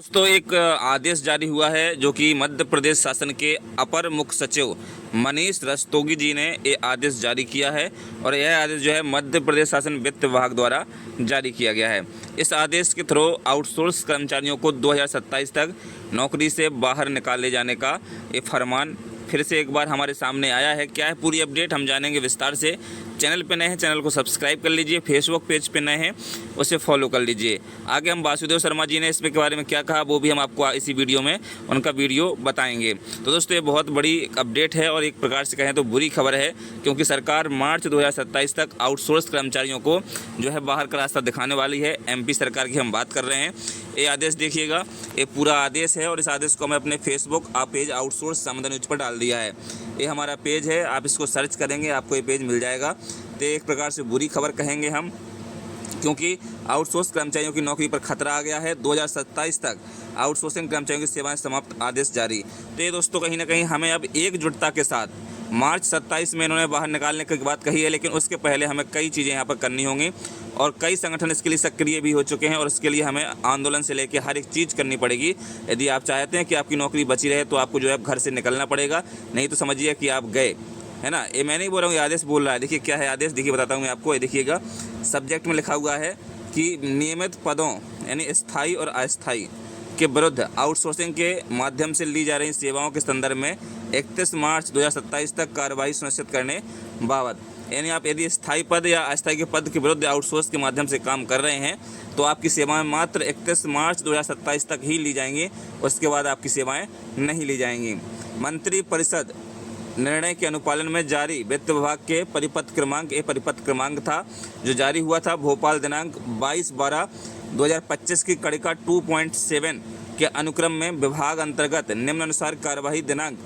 दोस्तों एक आदेश जारी हुआ है जो कि मध्य प्रदेश शासन के अपर मुख्य सचिव मनीष रस्तोगी जी ने ये आदेश जारी किया है और यह आदेश जो है मध्य प्रदेश शासन वित्त विभाग द्वारा जारी किया गया है। इस आदेश के थ्रू आउटसोर्स कर्मचारियों को 2027 तक नौकरी से बाहर निकाले जाने का ये फरमान फिर से एक बार हमारे सामने आया है। क्या है पूरी अपडेट हम जानेंगे विस्तार से। चैनल पे नए हैं चैनल को सब्सक्राइब कर लीजिए, फेसबुक पेज पे नए हैं उसे फॉलो कर लीजिए। आगे हम वासुदेव शर्मा जी ने इस पे के बारे में क्या कहा वो भी हम आपको इसी वीडियो में उनका वीडियो बताएंगे। तो दोस्तों ये बहुत बड़ी अपडेट है और एक प्रकार से कहें तो बुरी खबर है, क्योंकि सरकार मार्च 2027 तक आउटसोर्स कर्मचारियों को जो है बाहर का रास्ता दिखाने वाली है। एमपी सरकार की हम बात कर रहे हैं। ये आदेश देखिएगा, ये पूरा आदेश है और इस आदेश को मैं अपने फेसबुक पेज आउटसोर्स समदन न्यूज पर डाल दिया है। ये हमारा पेज है, आप इसको सर्च करेंगे आपको ये पेज मिल जाएगा। तो एक प्रकार से बुरी खबर कहेंगे हम, क्योंकि आउटसोर्स कर्मचारियों की नौकरी पर खतरा आ गया है। 2027 तक आउटसोर्सिंग कर्मचारियों की सेवाएं समाप्त आदेश जारी। तो ये दोस्तों कहीं ना कहीं हमें अब एकजुटता के साथ मार्च 27 में इन्होंने बाहर निकालने की बात कही है, लेकिन उसके पहले हमें कई चीज़ें यहाँ पर करनी होंगी और कई संगठन इसके लिए सक्रिय भी हो चुके हैं और इसके लिए हमें आंदोलन से लेकर हर एक चीज़ करनी पड़ेगी। यदि आप चाहते हैं कि आपकी नौकरी बची रहे तो आपको जो है घर से निकलना पड़ेगा, नहीं तो समझिए कि आप गए, है ना। ये मैं नहीं बोल रहा हूँ, ये आदेश बोल रहा है। देखिए क्या है आदेश, देखिए बताता हूँ मैं आपको। ये देखिएगा, सब्जेक्ट में लिखा हुआ है कि नियमित पदों यानी स्थायी और अस्थायी के विरुद्ध आउटसोर्सिंग के माध्यम से ली जा रही सेवाओं के संदर्भ में 31 मार्च 2027 तक कार्रवाई सुनिश्चित करने बाबत। यानी आप यदि स्थायी पद या अस्थायी के पद के विरुद्ध आउटसोर्स के माध्यम से काम कर रहे हैं तो आपकी सेवाएं मात्र 31 मार्च 2027 तक ही ली जाएंगी, उसके बाद आपकी सेवाएं नहीं ली जाएंगी। मंत्री परिषद निर्णय के अनुपालन में जारी वित्त विभाग के परिपत्र क्रमांक, ये परिपत्र क्रमांक था जो जारी हुआ था भोपाल दिनांक 22/12/2025 की कड़िका 2.7 के अनुक्रम में विभाग अंतर्गत निम्नानुसार कार्यवाही दिनांक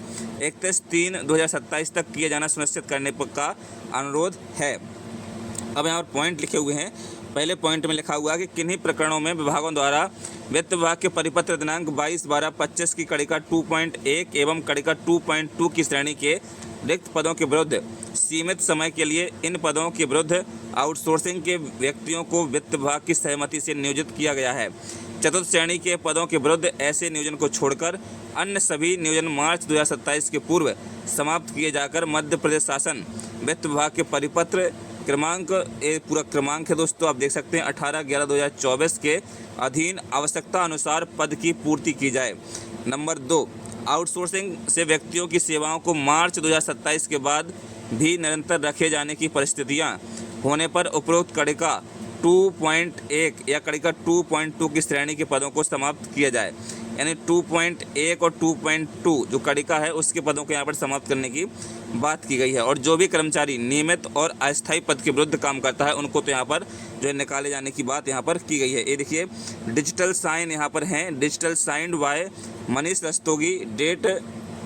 31/3/2027 तक किए जाना सुनिश्चित करने का अनुरोध है। अब यहाँ पर पॉइंट लिखे हुए हैं। पहले पॉइंट में लिखा हुआ है कि किन्हीं प्रकरणों में विभागों द्वारा वित्त विभाग के परिपत्र दिनांक 22/12/25 की कड़िका 2.1 एवं कड़िका 2.2 की श्रेणी के रिक्त पदों के विरुद्ध सीमित समय के लिए इन पदों के विरुद्ध आउटसोर्सिंग के व्यक्तियों को वित्त विभाग की सहमति से नियोजित किया गया है। चतुर्थ श्रेणी के पदों के विरुद्ध ऐसे नियोजन को छोड़कर अन्य सभी नियोजन मार्च 2027 के पूर्व समाप्त किए जाकर मध्य प्रदेश शासन वित्त विभाग के परिपत्र क्रमांक, ये पूरा क्रमांक है दोस्तों, आप देख सकते हैं 18/11/2024 के अधीन आवश्यकता अनुसार पद की पूर्ति की जाए। नंबर 2, आउटसोर्सिंग से व्यक्तियों की सेवाओं को मार्च 2027 के बाद भी निरंतर रखे जाने की परिस्थितियां होने पर उपरोक्त कड़िका 2.1 या कड़िका 2.2 की श्रेणी के पदों को समाप्त किया जाए। यानी 2.1 और 2.2 जो कड़िका है उसके पदों को यहाँ पर समाप्त करने की बात की गई है। और जो भी कर्मचारी नियमित और अस्थायी पद के विरुद्ध काम करता है उनको तो यहाँ पर जो है निकाले जाने की बात यहाँ पर की गई है। ये देखिए डिजिटल साइन यहाँ पर हैं, digital signed by Manish Rastogi, date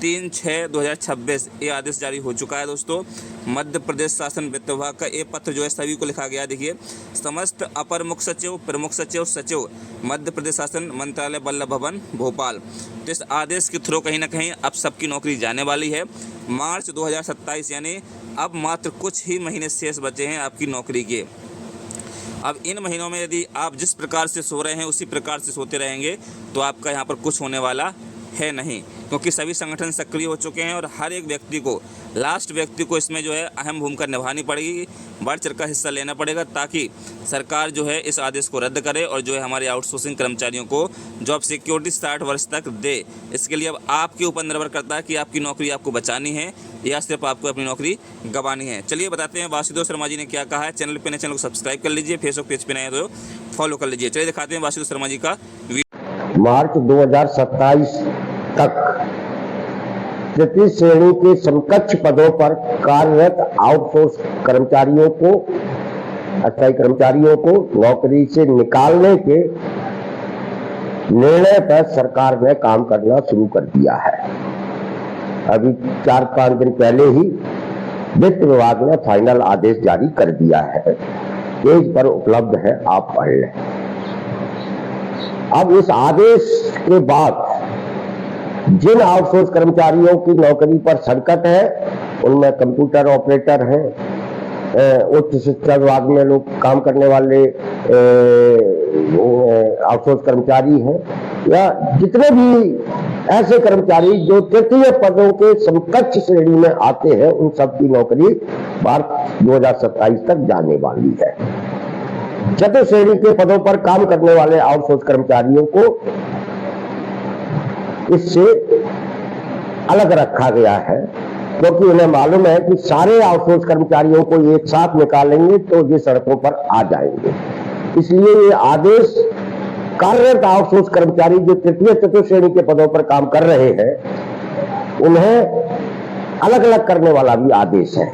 3/6/2026 ये आदेश जारी हो चुका है दोस्तों। मध्य प्रदेश शासन वित्त विभाग का ये पत्र जो है सभी को लिखा गया। देखिए समस्त अपर मुख्य सचिव, प्रमुख सचिव, सचिव मध्य प्रदेश शासन मंत्रालय वल्लभ भवन भोपाल। तो इस आदेश के थ्रू कहीं ना कहीं अब सबकी नौकरी जाने वाली है। मार्च 2027 यानी अब मात्र कुछ ही महीने शेष बचे हैं आपकी नौकरी के। अब इन महीनों में यदि आप जिस प्रकार से सो रहे हैं उसी प्रकार से सोते रहेंगे तो आपका यहाँ पर कुछ होने वाला है नहीं, क्योंकि सभी संगठन सक्रिय हो चुके हैं और हर एक व्यक्ति को, लास्ट व्यक्ति को इसमें जो है अहम भूमिका निभानी पड़ेगी, बढ़ चढ़ कर हिस्सा लेना पड़ेगा ताकि सरकार जो है इस आदेश को रद्द करे और जो है हमारे आउटसोर्सिंग कर्मचारियों को जॉब सिक्योरिटी 60 वर्ष तक दे। इसके लिए अब आपके ऊपर निर्भर करता है कि आपकी नौकरी आपको बचानी है या सिर्फ आपको अपनी नौकरी गंवानी है। चलिए बताते हैं वासुदेव शर्मा जी ने क्या कहा है। चैनल पर नए चैनल को सब्सक्राइब कर लीजिए, फेसबुक पेज पर नए तो फॉलो कर लीजिए। चलिए दिखाते हैं वासुदेव शर्मा जी का। मार्च 2027 तक तृतीय श्रेणी के समकक्ष पदों पर कार्यरत आउटसोर्स कर्मचारियों को, अस्थायी कर्मचारियों को नौकरी से निकालने के निर्णय पर सरकार ने काम करना शुरू कर दिया है। अभी 4-5 दिन पहले ही वित्त विभाग ने फाइनल आदेश जारी कर दिया है, पेज पर उपलब्ध है, आप पढ़ लें। अब इस आदेश के बाद जिन आउटसोर्स कर्मचारियों की नौकरी पर संकट है उनमें कंप्यूटर ऑपरेटर हैं, उच्च शिक्षा विभाग में लोग काम करने वाले आउटसोर्स कर्मचारी हैं, या जितने भी ऐसे कर्मचारी जो तृतीय पदों के समकक्ष श्रेणी में आते हैं, उन सबकी नौकरी मार्च 2027 तक जाने वाली है। चतुर्थ श्रेणी के पदों पर काम करने वाले आउटसोर्स कर्मचारियों को इससे अलग रखा गया है, क्योंकि उन्हें मालूम है कि सारे आउटसोर्स कर्मचारियों को एक साथ निकालेंगे तो ये सड़कों पर आ जाएंगे। इसलिए ये आदेश कार्यरत आउटसोर्स कर्मचारी जो तृतीय चतुर्थ श्रेणी के पदों पर काम कर रहे हैं, उन्हें अलग अलग करने वाला भी आदेश है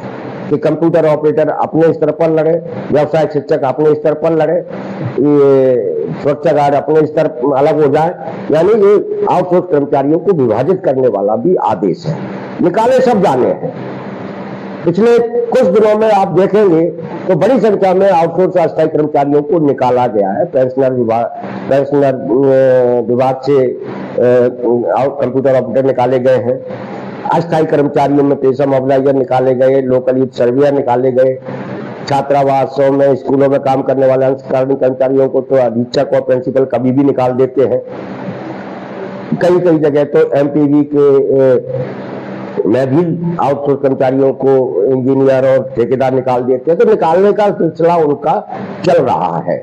कि कंप्यूटर ऑपरेटर अपने स्तर पर लड़े, व्यवसायिक शिक्षक अपने स्तर पर लड़े, ये सुरक्षा गार्ड अपने स्तर अलग हो जाए, यानी ये आउटसोर्स कर्मचारियों को विभाजित करने वाला भी आदेश है। निकाले सब जाने हैं। पिछले कुछ दिनों में आप देखेंगे तो बड़ी संख्या में आउटसोर्स अस्थायी कर्मचारियों को निकाला गया है। पेंशनर विभाग से कंप्यूटर ऑपरेटर निकाले गए हैं, अस्थायी कर्मचारियों में पेशा मोबिलाइजर निकाले गए, लोकल यूथ सर्वेयर निकाले गए, छात्रावासों में स्कूलों में काम करने वाले अंशकालीन कर्मचारियों को तो अधीक्षक और प्रिंसिपल कभी भी निकाल देते हैं। कई कई जगह तो एमपीवी के में भी आउटसोर्स कर्मचारियों को इंजीनियर और ठेकेदार निकाल देते हैं। तो निकालने का सिलसिला उनका चल रहा है,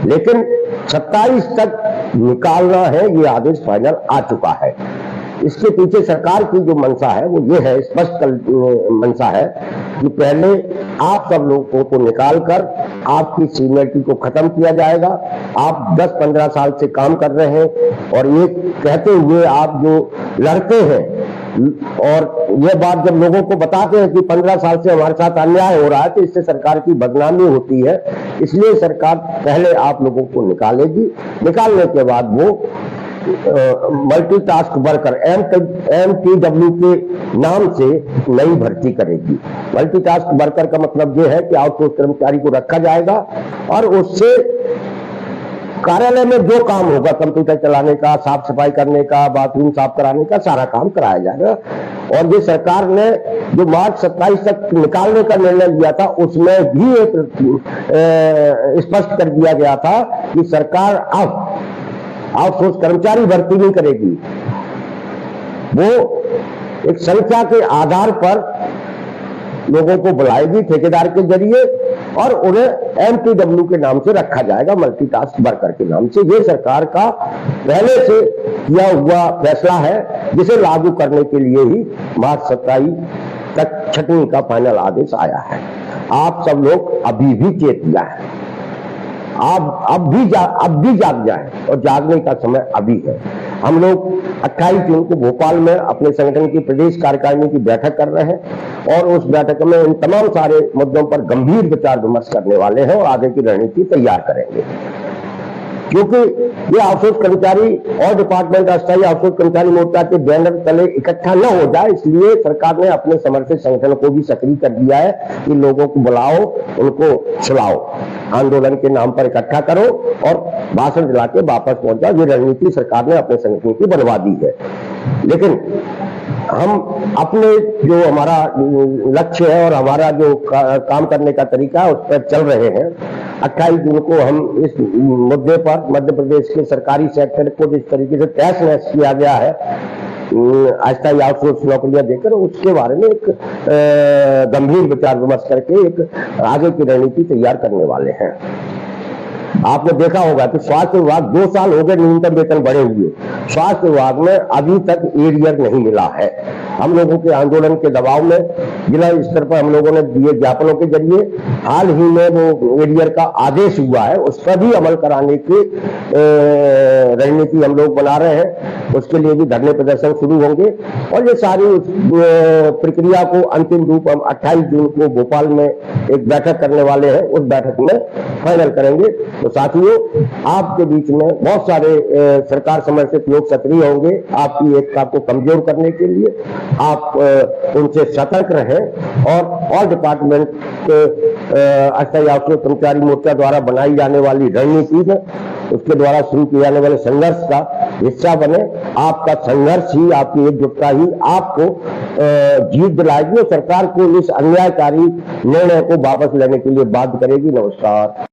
लेकिन 27 तक निकालना है, ये आदेश फाइनल आ चुका है। इसके पीछे सरकार की जो मंशा है वो ये है, स्पष्ट मंशा है कि पहले आप सब लोगों को निकालकर आपकी सीनियरिटी को खत्म किया जाएगा। आप 10-15 साल से काम कर रहे हैं और ये कहते हुए आप जो लड़ते हैं और ये बात जब लोगों को बताते हैं कि 15 साल से हमारे साथ अन्याय हो रहा है, तो इससे सरकार की बदनामी होती है। इसलिए सरकार पहले आप लोगों को निकालेगी, निकालने के बाद वो मल्टीटास्क वर्कर MTW के नाम से नई भर्ती करेगी। मल्टीटास्क वर्कर का मतलब यह है कि आउटसोर्स कर्मचारी को रखा जाएगा और उससे कार्यालय में जो काम होगा, कंप्यूटर चलाने का, साफ सफाई करने का, बाथरूम साफ कराने का, सारा काम कराया जाएगा। और ये सरकार ने जो मार्च 27 तक निकालने का निर्णय लिया था, उसमें भी एक स्पष्ट कर दिया गया था कि सरकार अब आउटसोर्स कर्मचारी भर्ती नहीं करेगी, वो एक संख्या के आधार पर लोगों को बुलाएगी ठेकेदार के जरिए और उन्हें MTW के नाम से रखा जाएगा, मल्टीटास्क वर्कर के नाम से। ये सरकार का पहले से किया हुआ फैसला है, जिसे लागू करने के लिए ही मार्च 27 तक छठवीं का फाइनल आदेश आया है। आप सब लोग अभी भी चेत जाए, आप अब भी जाग जाए और जागने का समय अभी है। हम लोग 28 जून को भोपाल में अपने संगठन की प्रदेश कार्यकारिणी की बैठक कर रहे हैं और उस बैठक में इन तमाम सारे मुद्दों पर गंभीर विचार विमर्श करने वाले हैं और आगे की रणनीति तैयार करेंगे। क्योंकि ये आउटसोर्स कर्मचारी और डिपार्टमेंट अस्थायी आउटसोर्स कर्मचारी मोर्चा के बैनर तले इकट्ठा न हो जाए, इसलिए सरकार ने अपने समर्थित संगठन को भी सक्रिय कर दिया है कि लोगों को बुलाओ, उनको सुलाओ, आंदोलन के नाम पर इकट्ठा करो और भाषण दिला के वापस पहुंच जाओ। ये रणनीति सरकार ने अपने संगठन की बनवा दी है। लेकिन हम अपने जो हमारा लक्ष्य है और हमारा जो काम करने का तरीका है उस पर चल रहे हैं। 28 जून को हम इस मुद्दे पर मध्य प्रदेश के सरकारी सेक्टर को जिस तरीके से तहस नहस किया गया है अस्थायी आउटसोर्स नौकरियां देकर, उसके बारे में एक गंभीर विचार विमर्श करके एक आगे की रणनीति तैयार करने वाले हैं। आपने देखा होगा कि स्वास्थ्य विभाग 2 साल हो गए न्यूनतम वेतन बढ़े हुए, स्वास्थ्य विभाग में अभी तक एरियर नहीं मिला है। हम लोगों के आंदोलन के दबाव में जिला स्तर पर हम लोगों ने दिए ज्ञापनों के जरिए हाल ही में वो एरियर का आदेश हुआ है, उस पर भी अमल कराने की रणनीति हम लोग बना रहे हैं। उसके लिए भी धरने प्रदर्शन शुरू होंगे और ये सारी प्रक्रिया को अंतिम रूप हम 28 जून को भोपाल में एक बैठक करने वाले हैं, उस बैठक में फाइनल करेंगे। तो साथियों, आपके बीच में बहुत सारे सरकार समर्थित लोग सक्रिय होंगे आपकी एकता को कमजोर करने के लिए। आप उनसे सतर्क रहें और ऑल डिपार्टमेंट के अस्थायी आउटसोर्स कर्मचारी मोर्चा द्वारा बनाई जाने वाली रणनीति में उसके द्वारा शुरू किए जाने वाले संघर्ष का हिस्सा बने। आपका संघर्ष ही, आपकी एकजुटता ही आपको जीत दिलाएगी और सरकार को इस अन्यायकारी निर्णय को वापस लेने के लिए बाध्य करेगी। नमस्कार।